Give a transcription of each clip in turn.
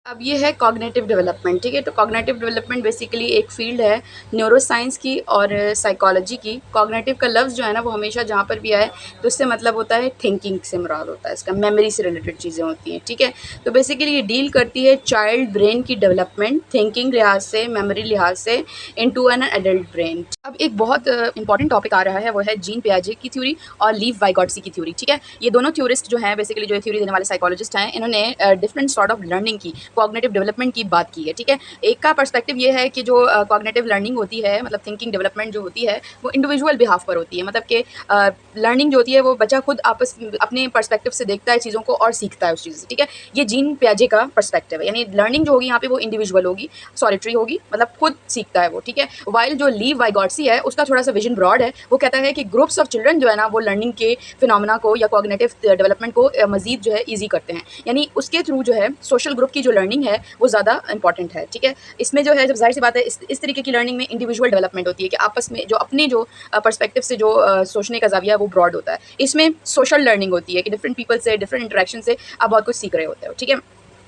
अब ये है कॉग्निटिव डेवलपमेंट। ठीक है, तो कॉग्निटिव डेवलपमेंट बेसिकली एक फील्ड है न्यूरोसाइंस की और साइकोलॉजी की। कॉग्निटिव का लफ्ज़ जो है ना वो हमेशा जहाँ पर भी आए तो इससे मतलब होता है थिंकिंग से मुराद होता है, इसका मेमोरी से रिलेटेड चीज़ें होती हैं। ठीक है, तो बेसिकली ये डील करती है चाइल्ड ब्रेन की डेवलपमेंट थिंकिंग लिहाज से, मेमोरी लिहाज से इनटू एन एडल्ट ब्रेन। अब एक बहुत इंपॉर्टेंट टॉपिक आ रहा है, वो है जीन पियाजे की थ्योरी और लीव वाइगॉट्सी की थ्योरी। ठीक है, ये दोनों थ्योरिस्ट जो हैं बेसिकली जो थ्योरी देने वाले साइकोलॉजिस्ट हैं, इन्होंने डिफरेंट सॉर्ट ऑफ लर्निंग की कॉग्निटिव डेवलपमेंट की बात की है। ठीक है, एक का पर्सपेक्टिव ये है कि जो कॉग्निटिव लर्निंग होती है, मतलब थिंकिंग डेवलपमेंट जो होती है वो इंडिविजुअल बिहाफ पर होती है। मतलब कि लर्निंग जो होती है वो बच्चा खुद आपस अपने पर्सपेक्टिव से देखता है चीज़ों को और सीखता है उस चीज़ से। ठीक है, ये जीन पियाजे का पर्सपेक्टिव है, यानी लर्निंग जो होगी यहाँ पे वो इंडिविजुअल होगी, सॉलिटरी होगी, मतलब खुद सीखता है वो। ठीक है, वाइल जो लीव वाइगॉट्सी है उसका थोड़ा सा विजन ब्रॉड है, वो कहता है कि ग्रुप्स ऑफ चिल्ड्रन जो है ना वो लर्निंग के फिनोमेना को या कॉग्निटिव डेवलपमेंट को मजीद जो है ईजी करते हैं, यानी उसके थ्रू जो है सोशल ग्रुप की जो लर्निंग है वो ज़्यादा इंपॉर्टेंट है। ठीक है, इसमें जो है जब जाहिर सी बात है इस तरीके की लर्निंग में इंडिविजुअल डेवलपमेंट होती है कि आपस में जो अपने जो पर्सपेक्टिव से जो सोचने का ज़ाविया है वो ब्रॉड होता है। इसमें सोशल लर्निंग होती है कि डिफरेंट पीपल से, डिफरेंट इंटरेक्शन से आप बहुत कुछ सीख रहे होते हो। ठीक है,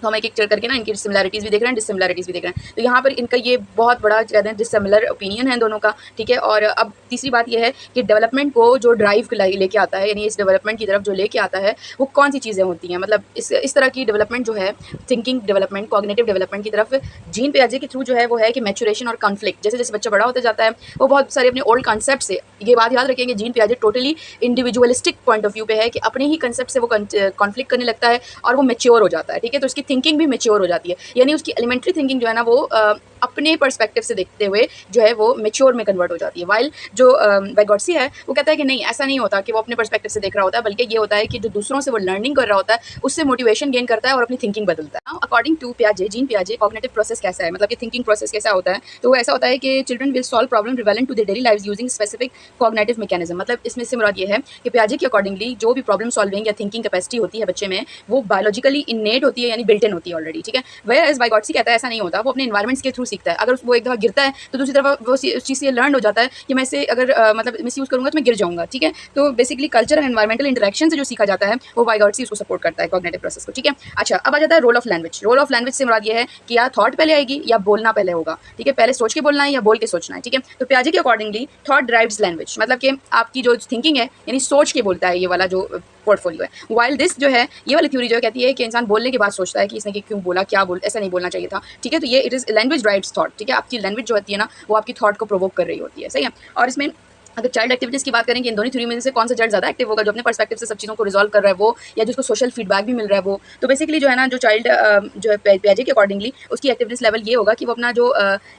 तो हम एक एक चल करके ना इनकी सिमिलैरिटीज़ भी देख रहे हैं, डिसिमिलैरिटीज़ भी देख रहे हैं। तो यहाँ पर इनका ये बहुत बड़ा कहते हैं डिसिमिलर ओपिनियन है दोनों का। ठीक है, और अब तीसरी बात ये है कि डेवलपमेंट को जो ड्राइव लेके आता है, यानी इस डेवलपमेंट की तरफ जो लेके आता है वो कौन सी चीज़ें होती हैं। मतलब इस तरह की डेवलपमेंट जो है थिंकिंग डेवलपमेंट, कॉग्निटिव डेवलपमेंट की तरफ जीन पियाजे के थ्रू जो है वो है कि मैचुरेशन और कॉन्फ्लिक्ट। जैसे जैसे बच्चा बड़ा होता जाता है वो बहुत सारे अपने ओल्ड कॉन्सेप्ट से, ये बात याद रखेंगे जीन पियाजे totally individualistic point of view पे है कि अपने ही कंसेप्ट से वो कॉन्फ्लिक्ट करने लगता है और वो मैच्योर हो जाता है। ठीक है, तो उसकी थिंकिंग भी मैच्योर हो जाती है, यानी उसकी एलिमेंट्री थिंकिंग जो है ना वो अपने पर्सपेक्टिव से देखते हुए जो है वो मैच्योर में कन्वर्ट हो जाती है। वाइल जो वाइगॉट्सी है वो कहता है कि नहीं, ऐसा नहीं होता कि वो अपने पर्सपेक्टिव से देख रहा होता है, बल्कि ये होता है कि जो दूसरों से वो लर्निंग कर रहा होता है उससे मोटिवेशन गेन करता है और अपनी थिंकिंग बदलता है। According to पियाजे, gene पियाजे, cognitive process कैसा है, मतलब कि थिंकिंग प्रोसेस कैसा होता है, तो वो ऐसा होता है कि children will solve problem relevant to their daily lives using specific cognitive mechanism. मतलब इसमें से मुराद ये है कि पियाजे के अकॉर्डिंगली जो भी प्रॉब्लम सॉल्विंग या थिंकिंग कैपेसिटी होती है बच्चे में वो बायोलॉजिकली इनेट होती है, यानी बिल्ट इन होती है ऑलरेडी। ठीक है, वेयर एज वाइगॉट्सी कहता है ऐसा नहीं होता, वो अपने एनवायरमेंट्स के थ्रू सीखता है। अगर वो एक दफ़ा गिरता है तो दूसरी तरफ वो उस चीज़ से लर्न हो जाता है कि मैं इसे अगर मतलब मिस यूज़ करूँगा तो मैं गिर जाऊँगा। ठीक है, तो basically culture and environmental interaction से जो सीखा जाता है वो वाइगॉट्सी उसको सपोर्ट करता है कॉग्निटिव प्रोसेस को। ठीक है, अच्छा अब आ जाता है role of language. Role of language से मुराद ये है कि या थॉट पहले आएगी या बोलना पहले होगा। ठीक है, पहले सोच के बोलना है या बोल के सोचना है। ठीक है, तो पियाजे के अकॉर्डिंगली थॉट ड्राइव्स लैंग्वेज, मतलब कि आपकी जो थिंकिंग है यानी सोच के बोलता है ये वाला जो पोर्टफोलियो है। वाइल दिस जो है ये वाली थ्योरी जो कहती है कि इंसान बोलने के बाद सोचता है कि इसने क्यों बोला, क्या बोल, ऐसा नहीं बोलना चाहिए था। ठीक है, तो ये it is language drives thought. ठीक है, आपकी लैंग्वेज जो होती है ना वो आपकी थॉट को प्रोवोक कर रही होती है। सही है, और इसमें अगर चाइल्ड एक्टिविटीज़ की बात करें कि इन दोनों थ्योरी में से कौन सा चाइल्ड ज़्यादा एक्टिव होगा, जो अपने पर्सपेक्टिव से सब चीज़ों को रिजॉल्व कर रहा है वो, या जिसको सोशल फीडबैक भी मिल रहा है वो, तो बेसिकली जो है ना जो चाइल्ड जो है पियाजे के अकॉर्डिंगली उसकी एक्टिविटीज़ लेवल ये होगा कि वो अपना जो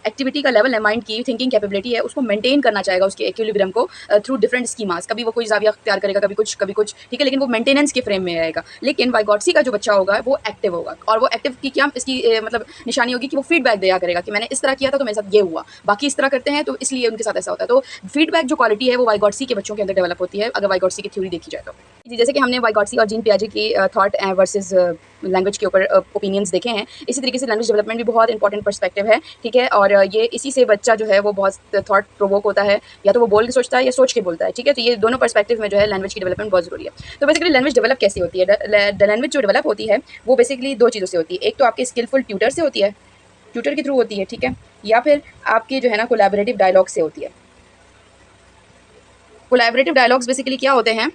एक्टिविटी का लेवल है, माइंड की थिंकिंग कैपेबिलिटी है, उसको मेंटेन करना चाहेगा उसके इक्विलिब्रियम को थ्रू डिफरेंट स्कीमास। कभी वो कोई जाविया अख्तियार करेगा, कभी कुछ कभी कुछ। ठीक है, लेकिन वो मेंटेनेंस के फ्रेम में रहेगा। लेकिन वाइगॉट्सी का जो बच्चा होगा वो एक्टिव होगा, और वो एक्टिव की क्या इसकी मतलब निशानी होगी कि वो फीडबैक दिया करेगा कि मैंने इस तरह किया था तो मेरे साथ ये हुआ, बाकी इस तरह करते हैं तो इसलिए उनके साथ ऐसा होता है। तो फीडबैक जो क्वालिटी है वो वाइगॉट्सी के बच्चों के अंदर डेवलप होती है अगर वाइगॉट्सी की थ्योरी देखी जाए तो। जी, जैसे कि हमने वाइगॉट्सी और जीन पियाजे की थॉट वर्सेस लैंग्वेज के ऊपर ओपिनियंस देखे हैं, इसी तरीके से लैंग्वेज डेवलपमेंट भी बहुत इंपॉर्टेंट पर्सपेक्टिव है। ठीक है, और ये इसी से बच्चा जो है वो बहुत थॉट प्रोवोक होता है, या तो वो बोल के सोचता है या सोच के बोलता है। ठीक है, तो ये दोनों पर्सपेक्टिव में जो है लैंग्वेज की डेवलपमेंट बहुत ज़रूरी है। तो बेसिकली लैंग्वेज डेवलप कैसी होती है, लैंग्वेज जो डेवलप होती है वो बेसिकली दो चीज़ों से होती है। एक तो आपके स्किलफुल ट्यूटर से होती है, ट्यूटर के थ्रू होती है। ठीक है, या फिर आपके जो है ना कोलैबोरेटिव डायलॉग से होती है। कोलैबोरेटिव डायलॉग्स बेसिकली क्या होते हैं,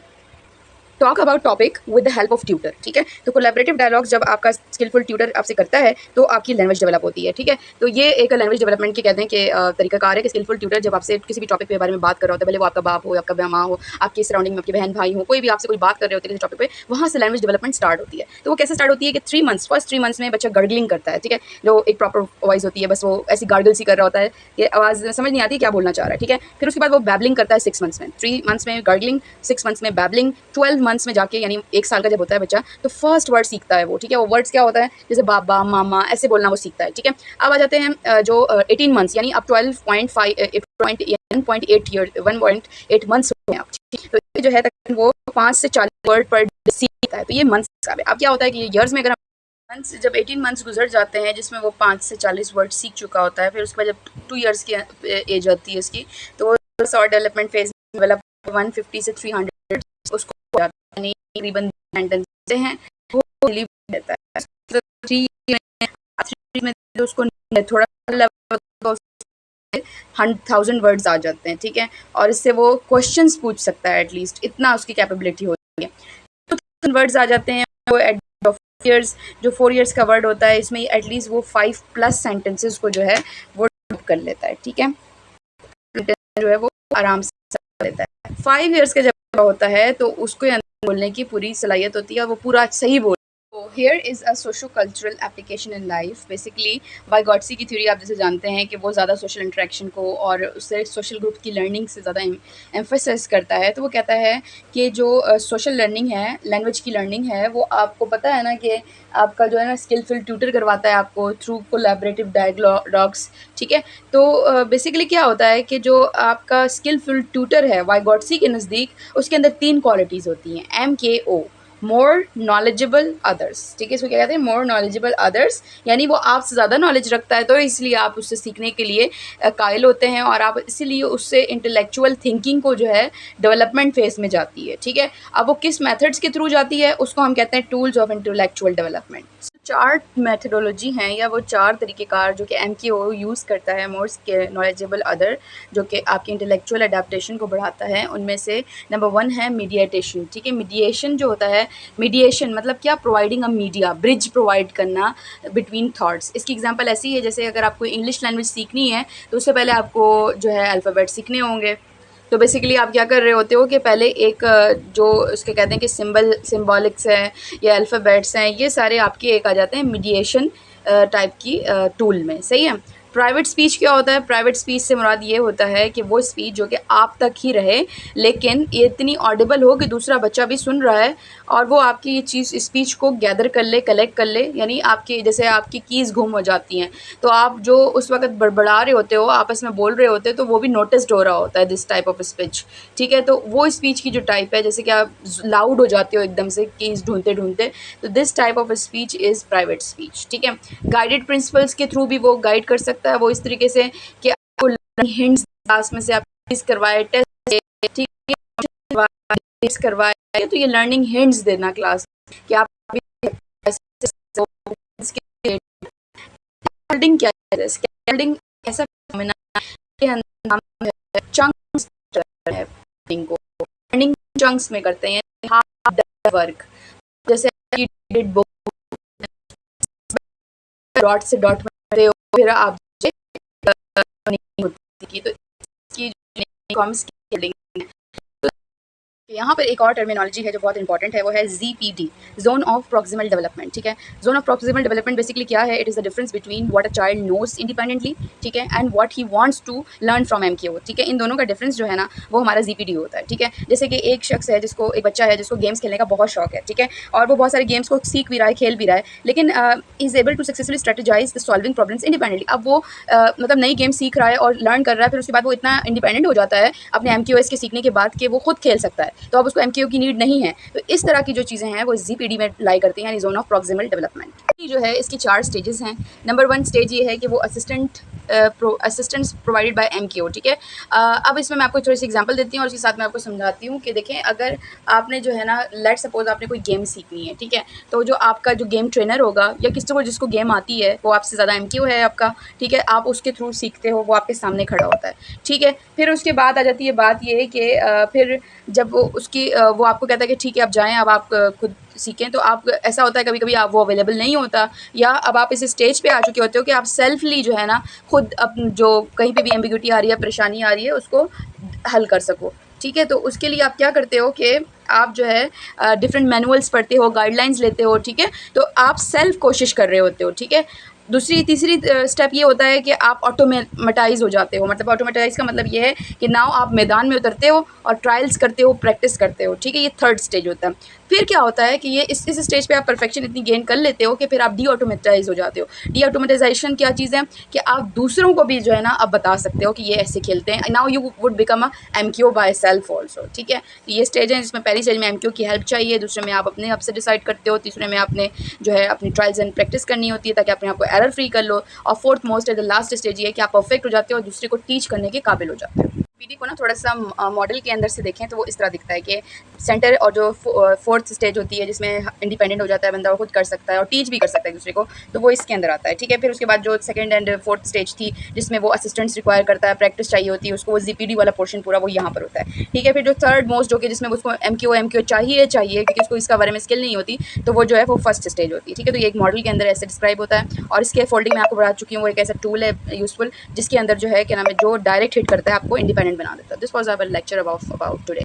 talk about topic with the help of tutor. ठीक है, तो कोलैबोरेटिव डायलॉग्स जब आपका स्किलफुल ट्यूटर आपसे करता है तो आपकी लैंग्वेज डेवलप होती है। ठीक है, तो ये एक लैंग्वेज डेवलपमेंट के कहते हैं कि तरीकाकार है कि स्किलफुल ट्यूटर जब आपसे किसी भी टॉपिक के बारे में बात कर रहा होता है, भले वो आपका बाप हो, आपका माँ हो, आपकी सराउंडिंग में आपके बहन भाई हो, कोई भी आपसे कोई बात कर रहे होते हैं किसी टॉपिक पे, वहाँ से लैंग्वेज डेवलपमेंट स्टार्ट होती है। तो वो कैसे स्टार्ट होती है कि 3 मंथ्स, फर्स्ट 3 मंथ्स में बच्चा गर्गलिंग करता है। ठीक है, जो एक प्रॉपर वॉइस होती है, बस वो ऐसी गार्गल सी कर रहा होता है कि आवाज़ समझ नहीं आती क्या बोलना चाह रहा है। ठीक है, फिर उसके बाद वो बैबलिंग करता है 6 मंथ्स में, 3 मंथ्स में गार्गलिंग, 6 मंथ्स में बैबलिंग, 12 मंथ्स में जाके यानी 1 साल का जब होता है बच्चा तो फर्स्ट वर्ड सीखता है वो। ठीक है, वो वर्ड्स क्या होता है जैसे बाबा, मामा, ऐसे बोलना वो सीखता है। ठीक है, अब आ जाते हैं जो 18 मंथ्स यानी अब 1.8 हो गए आप। तो ये जो है तकरीबन वो 5 से 40 वर्ड पर डे सीखता है। तो ये मंथ्स हिसाब है। अब क्या होता है कि ईयर्स में अगर मंथ्स, जब 18 मंथ्स गुजर जाते हैं जिसमें वो 5 से 40 वर्ड सीख चुका होता है, फिर उसके बाद जब 2 ईयर्स की एज आती है इसकी, तो वो और डेवलपमेंट फेज में डेवलप 150 से 300 उसको तकरीबन सेंटेंस हैं वो रहता है। जो उसको थोड़ा लेवल 100,000 वर्ड्स आ जाते हैं, ठीक है, और इससे वो क्वेश्चंस पूछ सकता है, एटलीस्ट इतना उसकी कैपेबिलिटी होती है। 2,000 वर्ड्स आ जाते हैं, वो एट ईयर्स जो 4 ईयर्स का वर्ड होता है, इसमें एटलीस्ट वो 5+ सेंटेंसेस को जो है वो कर लेता है, ठीक है, जो है वो आराम से कर लेता है। 5 ईयर्स का जब होता है तो उसको बोलने की पूरी सलाहियत होती है, वो पूरा सही बोल। तो here is a socio cultural application in life. Basically Vygotsky की थ्योरी आप जैसे जानते हैं कि वो ज़्यादा सोशल इंटरेक्शन को और उससे सोशल ग्रुप की लर्निंग से ज़्यादा एम्फेसाइज करता है। तो वो कहता है कि जो सोशल लर्निंग है, लैंग्वेज की लर्निंग है, वो आपको पता है ना कि आपका जो है ना स्किलफुल ट्यूटर करवाता है आपको थ्रू कोलैबोरेटिव डायलॉग्स, ठीक है। तो बेसिकली क्या होता है कि जो आपका स्किलफुल ट्यूटर है वाइगॉट्सी के नज़दीक, उसके अंदर 3 क्वालिटीज़ होती हैं, MKO, मोर नॉलेजेबल अदर्स, ठीक है। इसको क्या कहते हैं, मोर नॉलेजेबल अदर्स, यानी वो आपसे ज़्यादा नॉलेज रखता है तो इसलिए आप उससे सीखने के लिए कायल होते हैं, और आप इसीलिए उससे इंटेलेक्चुअल थिंकिंग को जो है डेवलपमेंट फेज में जाती है, ठीक है। अब वो किस मेथड्स के थ्रू जाती है उसको हम कहते हैं tools of intellectual development. 4 methodology हैं या वो 4 तरीक़ेकार जो कि MKO यूज़ करता है, मोर नॉलेजेबल अदर, जो कि आपकी इंटेलेक्चुअल अडेप्टेशन को बढ़ाता है। उनमें से नंबर 1 है मीडिएटेशन, ठीक है। मीडिएशन जो होता है, मीडिएशन मतलब क्या, providing a media, bridge provide करना बिटवीन थॉट्स। इसकी एग्जांपल ऐसी है जैसे अगर आपको इंग्लिश लैंग्वेज सीखनी है तो उससे पहले आपको जो है अल्फ़ाबेट सीखने होंगे। तो बेसिकली आप क्या कर रहे होते हो कि पहले एक जो उसके कहते हैं कि सिम्बॉलिक्स हैं या अल्फ़ाबेट्स हैं, ये सारे आपके एक आ जाते हैं मीडिएशन टाइप की टूल में, सही है। प्राइवेट स्पीच क्या होता है, प्राइवेट स्पीच से मुराद ये होता है कि वो स्पीच जो कि आप तक ही रहे लेकिन ये इतनी ऑडिबल हो कि दूसरा बच्चा भी सुन रहा है और वो आपकी ये चीज़ स्पीच को गैदर कर ले, कलेक्ट कर ले, यानी आपकी जैसे आपकी कीज़ गुम हो जाती हैं तो आप जो उस वक्त बड़बड़ा रहे होते हो, आपस में बोल रहे होते हो, तो वो भी नोटिस्ड हो रहा होता है, दिस टाइप ऑफ स्पीच, ठीक है। तो वो स्पीच की जो टाइप है, जैसे कि आप लाउड हो जाते हो एकदम से कीज़ ढूंढते ढूंढते, तो this type of speech is private speech, ठीक है। गाइडेड प्रिंसिपल्स के थ्रू भी वो गाइड कर सकता है, वो इस तरीके से कि आपको हिंट्स क्लास में से आप करवाए, टेस्ट, ठीक है, करवाए, तो ये लर्निंग हिंट्स देना क्लास कि आप स्कैफोल्डिंग क्या है, स्कैफोल्डिंग ऐसा चंक्स है, को लर्निंग चंक्स में करते हैं, हाफ द वर्क, जैसे डॉट से डॉट में फिर आप होती थी, तो इसकी यहाँ पर एक और टर्मिनोलॉजी है जो बहुत इंपॉर्टेंट है, वो है ZPD, zone of proximal development, ठीक है। Zone of proximal development basically क्या है, it is the difference between what a child knows independently, ठीक है, and what he wants to learn from MKO, ठीक है। इन दोनों का डिफरेंस जो है ना वो हमारा ZPD होता है, ठीक है। जैसे कि एक शख्स है जिसको, एक बच्चा है जिसको गेम्स खेलने का बहुत शौक है, ठीक है, और वो बहुत सारे गेम्स को सीख भी रहा है, खेल भी रहा है, लेकिन is able to successfully strategise the solving problems independently. अब वो मतलब नई गेम सीख रहा है और लर्न कर रहा है, फिर उसके बाद वो इतना इंडिपेंडेंट हो जाता है अपने MKOs के सीखने के बाद कि वो खुद खेल सकता है, तो अब उसको MKO की नीड नहीं है। तो इस तरह की जो चीज़ें हैं वो ZPD में लाई करती हैं, यानी जोन ऑफ प्रॉक्सिमल डेवलपमेंट। जो है इसकी 4 स्टेजेस हैं। नंबर 1 स्टेज ये है कि वो असिस्टेंस प्रोवाइडेड बाय MKO, ठीक है। अब इसमें मैं आपको थोड़ी सी एग्जांपल देती हूँ और उसके साथ मैं आपको समझाती हूँ कि देखें, अगर आपने जो है ना, लेट सपोज आपने कोई गेम सीखनी है, ठीक है, तो जो आपका जो गेम ट्रेनर होगा या किसी को जिसको गेम आती है वो आपसे ज़्यादा MKO है आपका, ठीक है, आप उसके थ्रू सीखते हो, वो आपके सामने खड़ा होता है, ठीक है। फिर उसके बाद आ जाती है बात ये कि फिर जब वो उसकी वो आपको कहता है कि ठीक है अब जाएँ, अब आप खुद सीखें, तो आप, ऐसा होता है कभी कभी आप वो अवेलेबल नहीं होता, या अब आप इस स्टेज पे आ चुके होते हो कि आप सेल्फली जो है ना खुद अपन जो कहीं पे भी एम्बिग्यूटी आ रही है, परेशानी आ रही है, उसको हल कर सको, ठीक है। तो उसके लिए आप क्या करते हो कि आप जो है डिफरेंट मैनुअल्स पढ़ते हो, गाइडलाइंस लेते हो, ठीक है, तो आप सेल्फ कोशिश कर रहे होते हो, ठीक है। तीसरी स्टेप ये होता है कि आप ऑटोमेटाइज हो जाते हो, मतलब ऑटोमेटाइज का मतलब ये है कि नाउ आप मैदान में उतरते हो और ट्रायल्स करते हो, प्रैक्टिस करते हो, ठीक है, ये थर्ड स्टेज होता है। फिर क्या होता है कि ये इस स्टेज पे आप परफेक्शन इतनी गेन कर लेते हो कि फिर आप डी ऑटोमेटाइज हो जाते हो। डी ऑटोमेटाइजेशन क्या चीज़ है कि आप दूसरों को भी जो है ना अब बता सकते हो कि ये ऐसे खेलते हैं, now you would become a MKO by self also, ठीक है। ये स्टेज है जिसमें पहली स्टेज में MKO की हेल्प चाहिए, दूसरे में आप अपने आप से डिसाइड करते हो, तीसरे में आपने जो है अपनी ट्रायल्स एंड प्रैक्टिस करनी होती है ताकि अपने आप को एरर फ्री कर लो, और फोर्थ मोस्ट है द लास्ट स्टेज ये है कि आप परफेक्ट हो जाते हो और दूसरे को टीच करने के काबिल हो जाते हो। पीडी को ना थोड़ा-सा मॉडल के अंदर से देखें तो वो इस तरह दिखता है कि सेंटर और जो फोर्थ स्टेज होती है जिसमें इंडिपेंडेंट हो जाता है बंदा, वो खुद कर सकता है और टीच भी कर सकता है दूसरे को, तो वो इसके अंदर आता है, ठीक है। फिर उसके बाद जो सेकंड एंड फोर्थ स्टेज थी जिसमें वो असिस्टेंट्स रिक्वायर करता है, प्रैक्टिस चाहिए होती है उसको, वो जीपीडी वाला पोर्शन पूरा वो यहाँ पर होता है, ठीक है। फिर जो थर्ड मोस्ट जो कि जिसमें उसको एमक्यू चाहिए क्योंकि उसको इसका बारे में स्किल नहीं होती, तो वो जो है वो फर्स्ट स्टेज होती है, ठीक है। तो ये एक मॉडल के अंदर ऐसे डिस्क्राइब होता है। और इसके फोल्डिंग मैं आपको बता चुकी हूँ, वो एक ऐसा टूल है यूजफुल जिसके अंदर जो है क्या नाम है, जो डायरेक्ट हिट करता है आपको इंडिपेंडेंट बना देता है। This was our lecture about today.